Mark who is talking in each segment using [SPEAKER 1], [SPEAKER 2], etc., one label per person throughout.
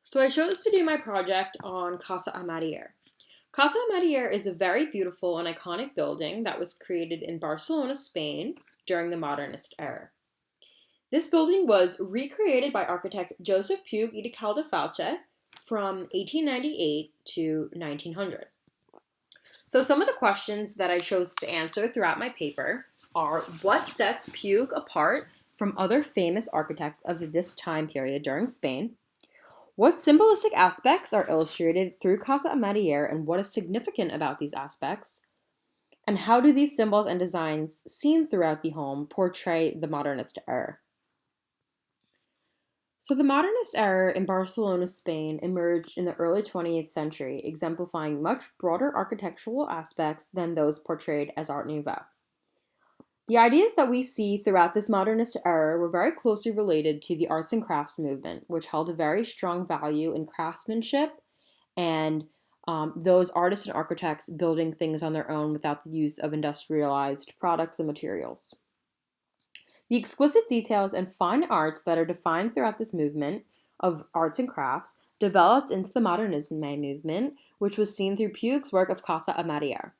[SPEAKER 1] So I chose to do my project on Casa Amatller. Casa Amatller is a very beautiful and iconic building that was created in Barcelona, Spain during the modernist era. This building was recreated by architect Joseph Puig y de Caldefalche from 1898 to 1900. So some of the questions that I chose to answer throughout my paper are: what sets Puig apart from other famous architects of this time period during Spain? What symbolistic aspects are illustrated through Casa Amatller, and what is significant about these aspects? And how do these symbols and designs seen throughout the home portray the modernist era? So, the modernist era in Barcelona, Spain emerged in the early 20th century, exemplifying much broader architectural aspects than those portrayed as Art Nouveau. The ideas that we see throughout this modernist era were very closely related to the arts and crafts movement, which held a very strong value in craftsmanship and those artists and architects building things on their own without the use of industrialized products and materials. The exquisite details and fine arts that are defined throughout this movement of arts and crafts developed into the Modernisme movement, which was seen through Puig's work of Casa Amatller.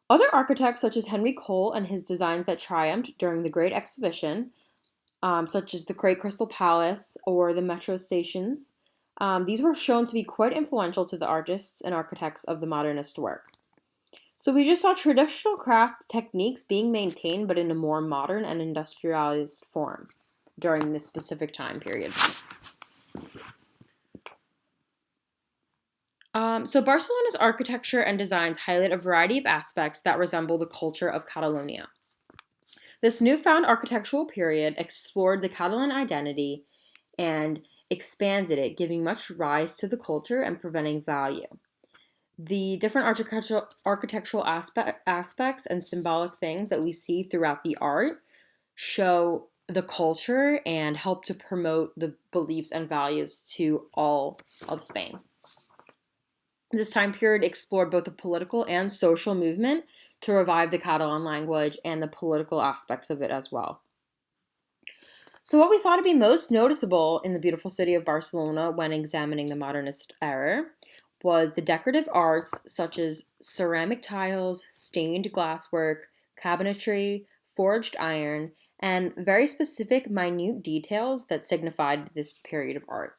[SPEAKER 1] Other architects, such as Henry Cole and his designs that triumphed during the Great Exhibition, such as the Great Crystal Palace or the metro stations, these were shown to be quite influential to the artists and architects of the modernist work. So we just saw traditional craft techniques being maintained, but in a more modern and industrialized form during this specific time period. So Barcelona's architecture and designs highlight a variety of aspects that resemble the culture of Catalonia. This newfound architectural period explored the Catalan identity and expanded it, giving much rise to the culture and presenting value. The different architectural aspects and symbolic things that we see throughout the art show the culture and help to promote the beliefs and values to all of Spain. This time period explored both the political and social movement to revive the Catalan language and the political aspects of it as well. So, what we saw to be most noticeable in the beautiful city of Barcelona when examining the modernist era was the decorative arts such as ceramic tiles, stained glasswork, cabinetry, forged iron, and very specific, minute details that signified this period of art.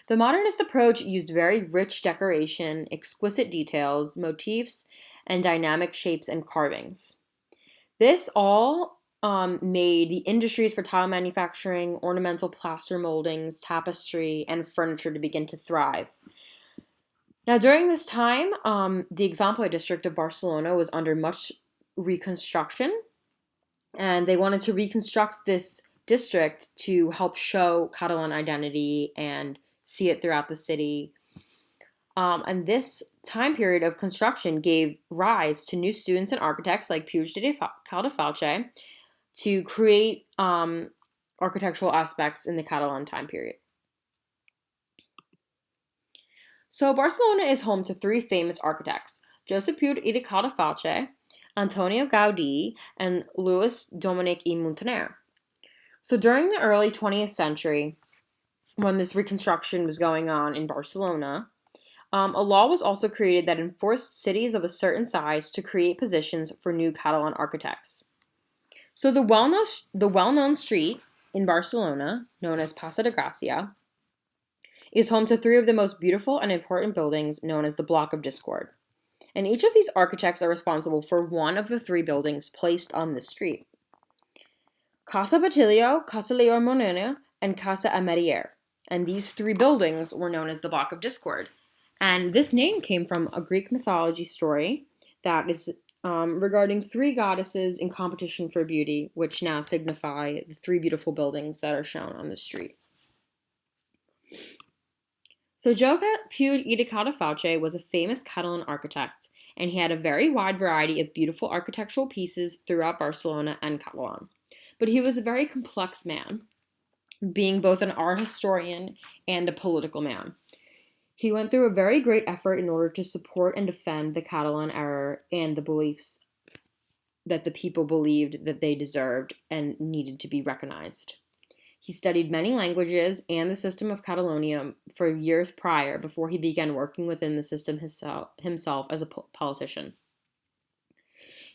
[SPEAKER 1] The modernist approach used very rich decoration, exquisite details, motifs, and dynamic shapes and carvings. This all made the industries for tile manufacturing, ornamental plaster moldings, tapestry, and furniture to begin to thrive. Now, during this time, the Exemplar district of Barcelona was under much reconstruction, and they wanted to reconstruct this district to help show Catalan identity and see it throughout the city. And this time period of construction gave rise to new students and architects like Puig de Caldefalche to create architectural aspects in the Catalan time period. So Barcelona is home to three famous architects: Josep Puig i de Caldefalche, Antonio Gaudí, and Louis Dominic y Muntaner. So during the early 20th century, when this reconstruction was going on in Barcelona, a law was also created that enforced cities of a certain size to create positions for new Catalan architects. So the well-known street in Barcelona, known as Plaça de Gràcia, is home to three of the most beautiful and important buildings known as the Block of Discord. And each of these architects are responsible for one of the three buildings placed on this street: Casa Batilio, Casa Leor Moreno, and Casa Amatller. And these three buildings were known as the Block of Discord. And this name came from a Greek mythology story that is regarding three goddesses in competition for beauty, which now signify the three beautiful buildings that are shown on the street. So Josep Puig i de Caldefalche was a famous Catalan architect, and he had a very wide variety of beautiful architectural pieces throughout Barcelona and Catalan. But he was a very complex man, being both an art historian and a political man. He went through a very great effort in order to support and defend the Catalan era and the beliefs that the people believed that they deserved and needed to be recognized. He studied many languages and the system of Catalonia for years prior before he began working within the system himself as a politician.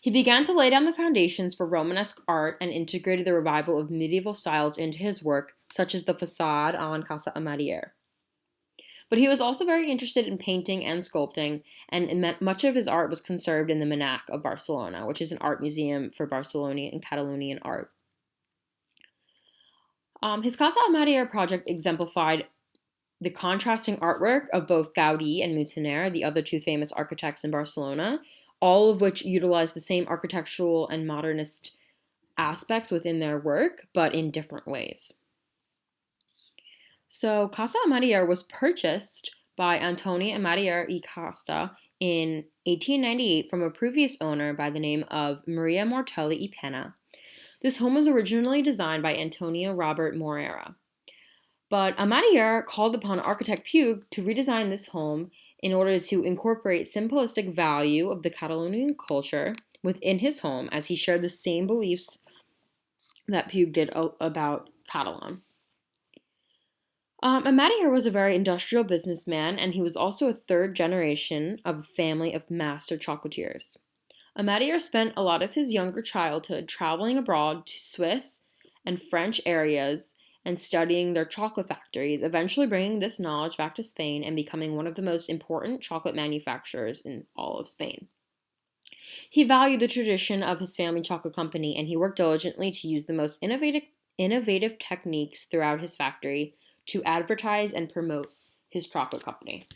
[SPEAKER 1] He began to lay down the foundations for Romanesque art and integrated the revival of medieval styles into his work, such as the facade on Casa Amatller. But he was also very interested in painting and sculpting, and much of his art was conserved in the Mnac of Barcelona, which is an art museum for Barcelonian and Catalonian art. His Casa Amatller project exemplified the contrasting artwork of both Gaudí and Muntaner, the other two famous architects in Barcelona, all of which utilized the same architectural and modernist aspects within their work, but in different ways. So, Casa Amatller was purchased by Antoni Amatller y Costa in 1898 from a previous owner by the name of Maria Mortelli y Pena. This home was originally designed by Antonio Robert Morera. But Amatller called upon architect Puig to redesign this home in order to incorporate simplistic value of the Catalonian culture within his home, as he shared the same beliefs that Puig did about Catalan. Amatller was a very industrial businessman, and he was also a third generation of a family of master chocolatiers. Amatller spent a lot of his younger childhood traveling abroad to Swiss and French areas and studying their chocolate factories, eventually bringing this knowledge back to Spain and becoming one of the most important chocolate manufacturers in all of Spain. He valued the tradition of his family chocolate company, and he worked diligently to use the most innovative techniques throughout his factory to advertise and promote his chocolate company.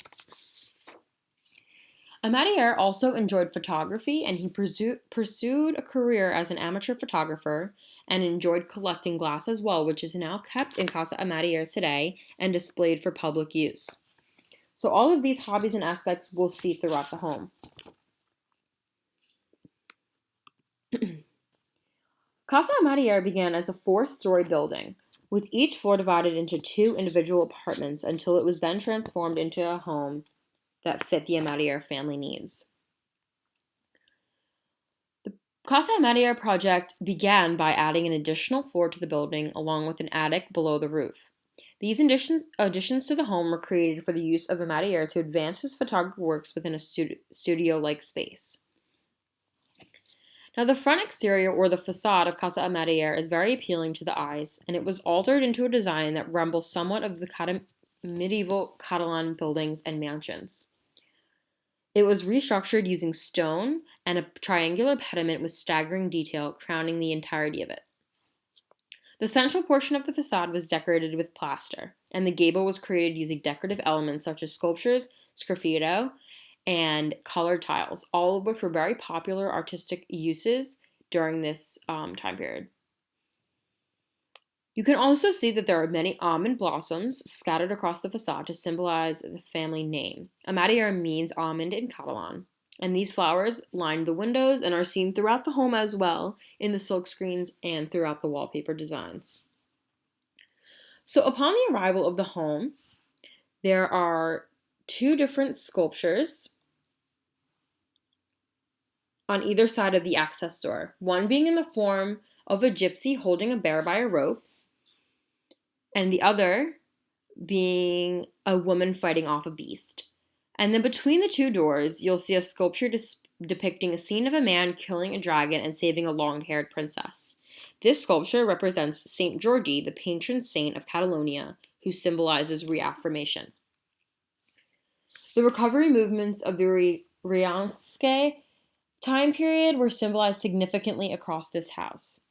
[SPEAKER 1] Amatller also enjoyed photography, and he pursued a career as an amateur photographer and enjoyed collecting glass as well, which is now kept in Casa Amatller today and displayed for public use. So all of these hobbies and aspects we'll see throughout the home. Casa Amatller began as a 4-story building, with each floor divided into 2 individual apartments until it was then transformed into a home that fit the Amatller family needs. The Casa Amatller project began by adding an additional floor to the building along with an attic below the roof. These additions to the home were created for the use of Amatller to advance his photography works within a studio-like space. Now, the front exterior, or the facade of Casa Amatller, is very appealing to the eyes, and it was altered into a design that resembles somewhat of the medieval Catalan buildings and mansions. It was restructured using stone and a triangular pediment with staggering detail crowning the entirety of it. The central portion of the facade was decorated with plaster, and the gable was created using decorative elements such as sculptures, sgraffito, and colored tiles, all of which were very popular artistic uses during this time period. You can also see that there are many almond blossoms scattered across the facade to symbolize the family name. Amatller means almond in Catalan, and these flowers line the windows and are seen throughout the home as well in the silk screens and throughout the wallpaper designs. So upon the arrival of the home, there are 2 different sculptures on either side of the access door, one being in the form of a gypsy holding a bear by a rope, and the other being a woman fighting off a beast. And then between the 2 doors, you'll see a sculpture depicting a scene of a man killing a dragon and saving a long-haired princess. This sculpture represents Saint Georgi, the patron saint of Catalonia, who symbolizes reaffirmation. The recovery movements of the Renaissance time period were symbolized significantly across this house.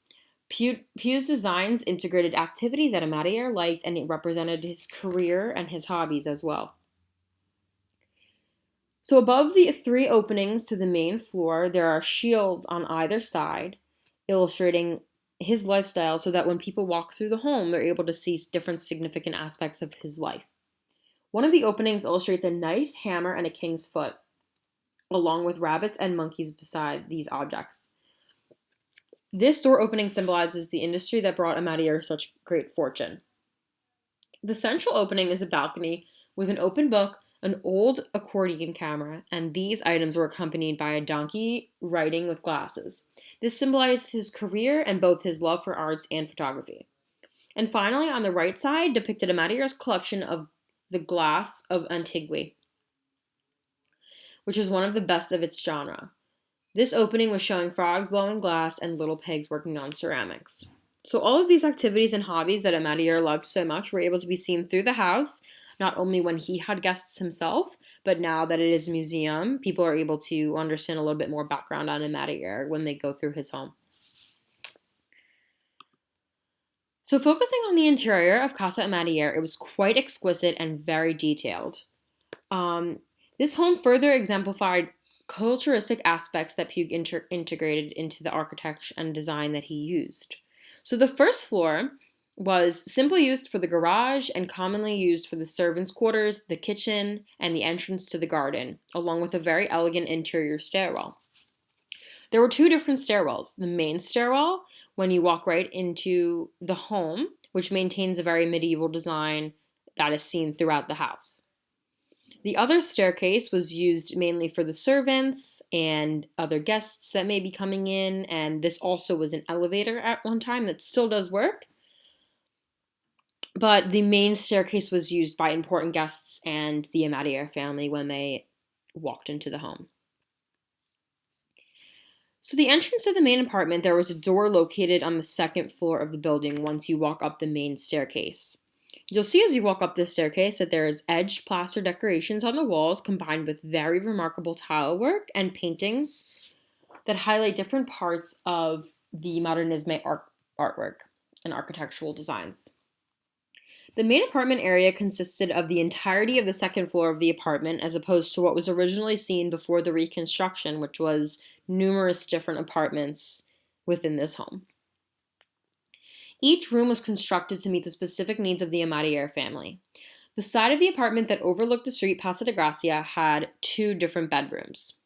[SPEAKER 1] Puig's designs integrated activities that Amatller liked, and it represented his career and his hobbies as well. So above the 3 openings to the main floor, there are shields on either side, illustrating his lifestyle so that when people walk through the home, they're able to see different significant aspects of his life. One of the openings illustrates a knife, hammer, and a king's foot, along with rabbits and monkeys beside these objects. This door opening symbolizes the industry that brought Amatller such great fortune. The central opening is a balcony with an open book, an old accordion camera, and these items were accompanied by a donkey riding with glasses. This symbolized his career and both his love for arts and photography. And finally, on the right side, depicted Amatllier's collection of the glass of Antigua, which is one of the best of its genre. This opening was showing frogs blowing glass and little pigs working on ceramics. So all of these activities and hobbies that Amatller loved so much were able to be seen through the house, not only when he had guests himself, but now that it is a museum, people are able to understand a little bit more background on Amatller when they go through his home. So focusing on the interior of Casa Amatller, it was quite exquisite and very detailed. Um, this home further exemplified culturistic aspects that Puig integrated into the architecture and design that he used. So the first floor was simply used for the garage and commonly used for the servants' quarters, the kitchen, and the entrance to the garden, along with a very elegant interior stairwell. There were two different stairwells. The main stairwell, when you walk right into the home, which maintains a very medieval design that is seen throughout the house. The other staircase was used mainly for the servants and other guests that may be coming in, and this also was an elevator at one time that still does work. But the main staircase was used by important guests and the Amatller family when they walked into the home. So the entrance to the main apartment, there was a door located on the second floor of the building once you walk up the main staircase. You'll see as you walk up this staircase that there is edged plaster decorations on the walls combined with very remarkable tile work and paintings that highlight different parts of the Modernisme artwork and architectural designs. The main apartment area consisted of the entirety of the second floor of the apartment as opposed to what was originally seen before the reconstruction, which was numerous different apartments within this home. Each room was constructed to meet the specific needs of the Amatller family. The side of the apartment that overlooked the street Casa de Gracia had two different bedrooms.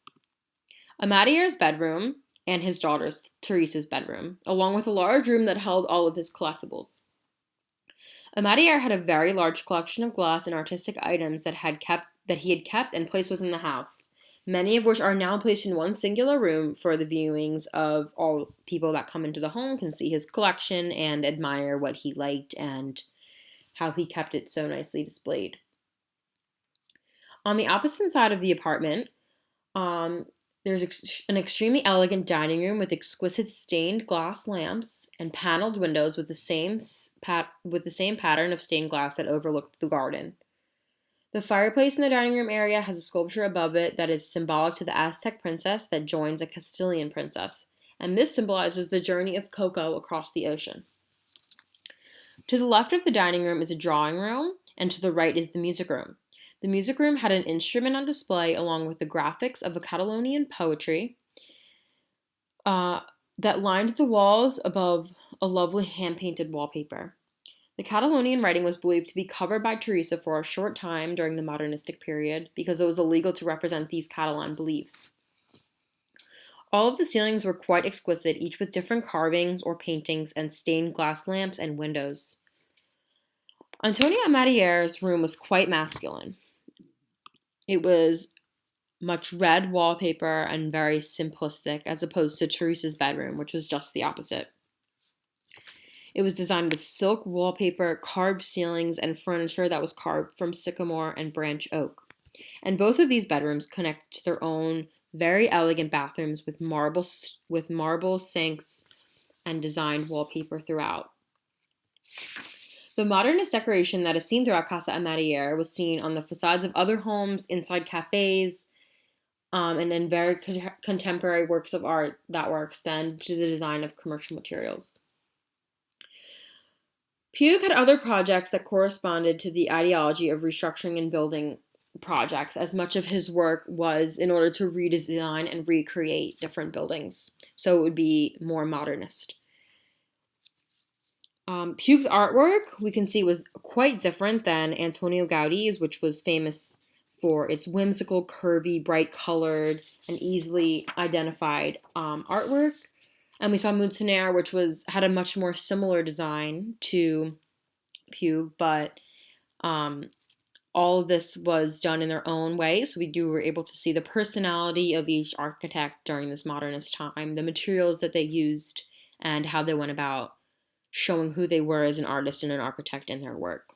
[SPEAKER 1] Amatllier's bedroom and his daughter's, Teresa's bedroom, along with a large room that held all of his collectibles. Amatller had a very large collection of glass and artistic items that he had kept and placed within the house, many of which are now placed in one singular room for the viewings of all people that come into the home can see his collection and admire what he liked and how he kept it so nicely displayed. On the opposite side of the apartment, there's an extremely elegant dining room with exquisite stained glass lamps and paneled windows with the same pattern of stained glass that overlooked the garden. The fireplace in the dining room area has a sculpture above it that is symbolic to the Aztec princess that joins a Castilian princess, and this symbolizes the journey of Coco across the ocean. To the left of the dining room is a drawing room, and to the right is the music room. The music room had an instrument on display along with the graphics of a Catalonian poetry that lined the walls above a lovely hand-painted wallpaper. The Catalonian writing was believed to be covered by Teresa for a short time during the modernistic period because it was illegal to represent these Catalan beliefs. All of the ceilings were quite exquisite, each with different carvings or paintings and stained glass lamps and windows. Antonio Amatllier's room was quite masculine. It was much red wallpaper and very simplistic as opposed to Teresa's bedroom, which was just the opposite. It was designed with silk wallpaper, carved ceilings, and furniture that was carved from sycamore and branch oak. And both of these bedrooms connect to their own very elegant bathrooms with marble sinks and designed wallpaper throughout. The modernist decoration that is seen throughout Casa Amatller was seen on the facades of other homes, inside cafes, and in very contemporary works of art that were extended to the design of commercial materials. Puig had other projects that corresponded to the ideology of restructuring and building projects, as much of his work was in order to redesign and recreate different buildings, so it would be more modernist. Puig's artwork, we can see, was quite different than Antonio Gaudi's, which was famous for its whimsical, curvy, bright-colored, and easily identified artwork. And we saw Moutonniere, which had a much more similar design to Puig, but all of this was done in their own way, so we were able to see the personality of each architect during this modernist time, the materials that they used, and how they went about showing who they were as an artist and an architect in their work.